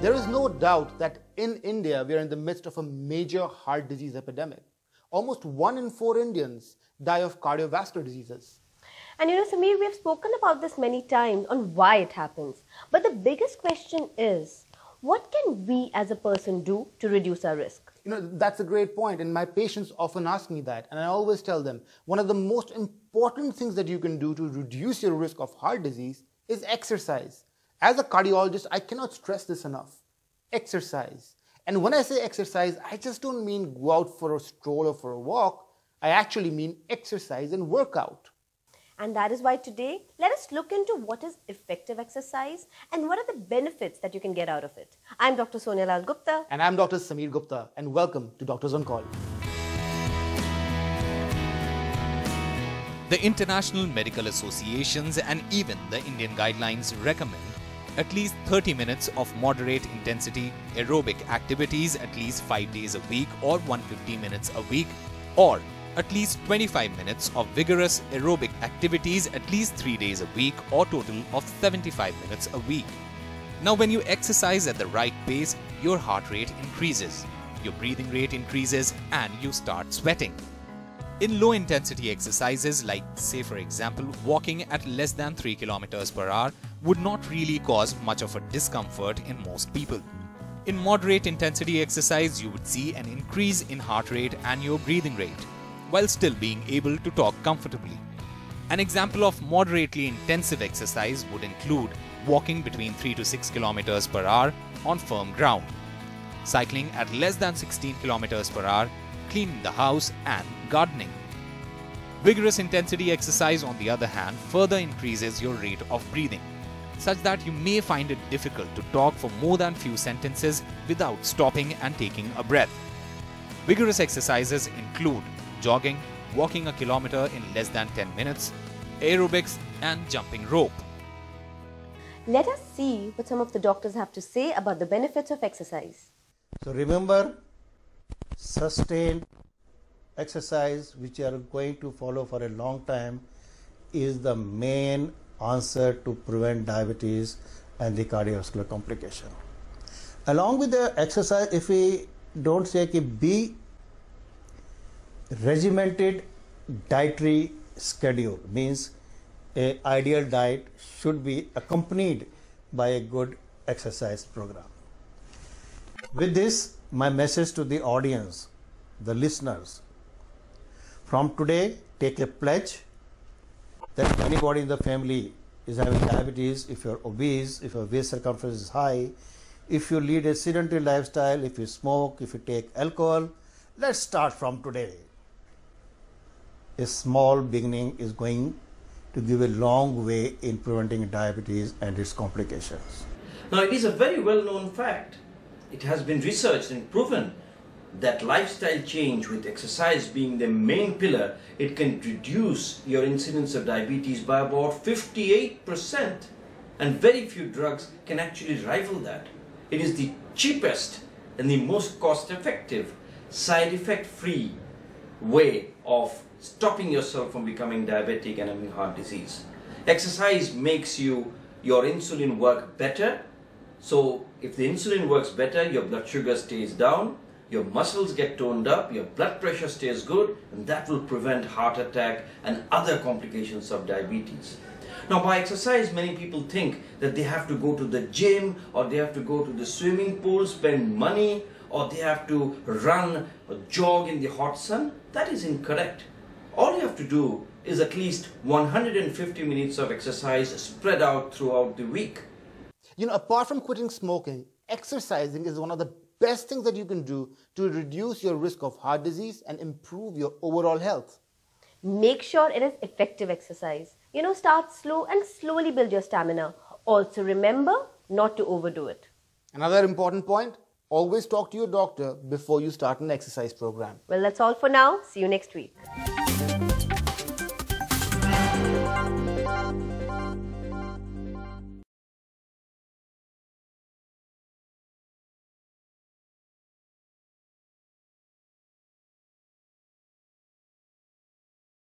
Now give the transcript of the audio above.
There is no doubt that in India, we are in the midst of a major heart disease epidemic. Almost 1 in 4 Indians die of cardiovascular diseases. And Sameer, we have spoken about this many times on why it happens. But the biggest question is, what can we as a person do to reduce our risk? That's a great point. And my patients often ask me that. And I always tell them, one of the most important things that you can do to reduce your risk of heart disease is exercise. As a cardiologist, I cannot stress this enough. Exercise. And when I say exercise, I just don't mean go out for a stroll or for a walk. I actually mean exercise and workout. And that is why today, let us look into what is effective exercise and what are the benefits that you can get out of it. I'm Dr. Sonyalal Gupta. And I'm Dr. Sameer Gupta. And welcome to Doctors on Call. The international medical associations and even the Indian guidelines recommend at least 30 minutes of moderate intensity aerobic activities at least 5 days a week or 150 minutes a week, or at least 25 minutes of vigorous aerobic activities at least 3 days a week or total of 75 minutes a week. Now when you exercise at the right pace, your heart rate increases, your breathing rate increases and you start sweating. In low intensity exercises like, say for example, walking at less than 3 kilometers per hour would not really cause much of a discomfort in most people. In moderate intensity exercise, you would see an increase in heart rate and your breathing rate, while still being able to talk comfortably. An example of moderately intensive exercise would include walking between 3 to 6 kilometers per hour on firm ground, cycling at less than 16 kilometers per hour, cleaning the house and gardening. Vigorous intensity exercise, on the other hand, further increases your rate of breathing, such that you may find it difficult to talk for more than few sentences without stopping and taking a breath. Vigorous exercises include jogging, walking a kilometer in less than 10 minutes, aerobics and jumping rope. Let us see what some of the doctors have to say about the benefits of exercise. So remember, sustained exercise which you are going to follow for a long time is the main answer to prevent diabetes and the cardiovascular complication. Along with the exercise, if we don't say be regimented dietary schedule, means an ideal diet should be accompanied by a good exercise program. With this, my message to the audience, the listeners, from today take a pledge that anybody in the family is having diabetes, if you're obese, if your waist circumference is high, if you lead a sedentary lifestyle, if you smoke, if you take alcohol, let's start from today. A small beginning is going to give a long way in preventing diabetes and its complications. Now, it is a very well-known fact. It has been researched and proven that lifestyle change, with exercise being the main pillar, it can reduce your incidence of diabetes by about 58%, and very few drugs can actually rival that. It is the cheapest and the most cost-effective, side effect-free way of stopping yourself from becoming diabetic and having heart disease. Exercise makes your insulin work better. So if the insulin works better, your blood sugar stays down, your muscles get toned up, your blood pressure stays good, and that will prevent heart attack and other complications of diabetes. Now, by exercise, many people think that they have to go to the gym, or they have to go to the swimming pool, spend money, or they have to run or jog in the hot sun. That is incorrect. All you have to do is at least 150 minutes of exercise spread out throughout the week. Apart from quitting smoking, exercising is one of the best things that you can do to reduce your risk of heart disease and improve your overall health. Make sure it is effective exercise. Start slow and slowly build your stamina. Also remember not to overdo it. Another important point, always talk to your doctor before you start an exercise program. Well, that's all for now. See you next week.